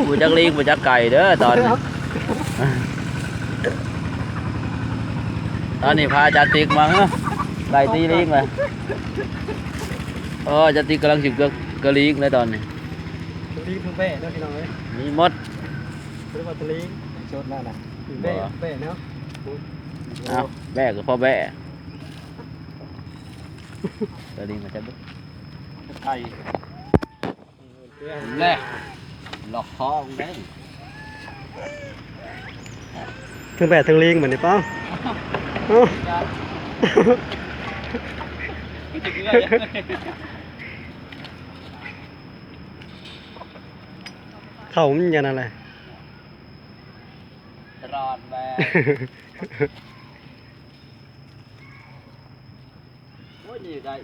บุจักลิงบุจักไก่เด้อตอนนี้พาอาจารย์ติ๊กมาเนาะไก่ตีลิงเลยอาจารย์ติ๊กกำลังจิบกระลิงเลยตอนนี้ลิงคือแบ่เนาะพี่น้องเอ้ยมีมดเรียกว่าตะลิงโจดนั่นน่ะแบ่เนาะเอาแบะกับพ่อแบะกระลิงมาจับดูไก่แน่หลอกคอมึงได้ทั้งแบ่ทั้งลิงเหมือนนี่ป้องเขามันยังอะไรรอดแบะโอ้ยนี่ไก่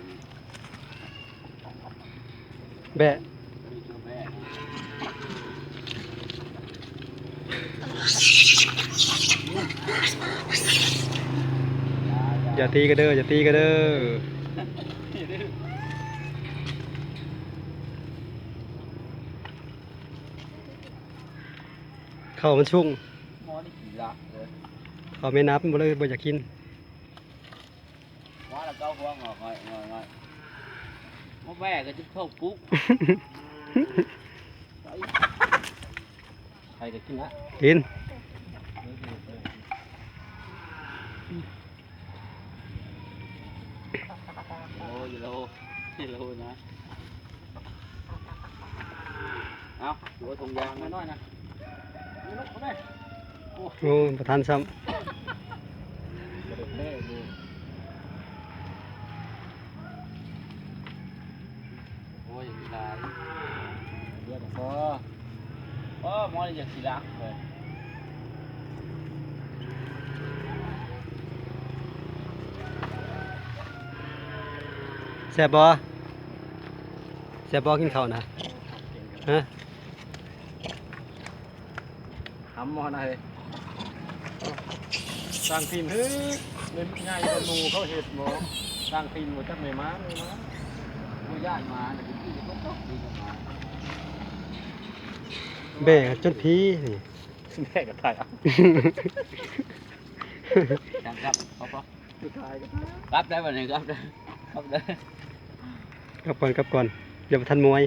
แบะอย่าตีกันเด้ออย่าตีกันเด้อเขามันชุ่งเขาไม่นับบ่เลยบ่อยากกินว่าแล้วก็หัวงอกงอยมาแบกก็จะเข้าปุ๊กใครจะกินละกินโอ้ยโลนะเอาหัวทงยางน้อยนะโอ้ประธานซ้ำโอ้ยอย่างนี้ได้เดี๋ยวพอมอนี่จะสีรักเลยแซ่บบ่แซ่บบ่กินข้าวนะฮะทำมอนะเลยสร้างทีมเฮ้ยเป็นง่ายกว่าหนูเขาเห็ดบ่สร้างทีมบ่จักไม่มาผู้ย่ายมาแต่ที่จะต้องดีกว่าแบ่จนพีนี่แบ่กับไทยอ่ะครับพอครับได้วันนี้ครับได้กลับก่อนอย่าไปทันมวย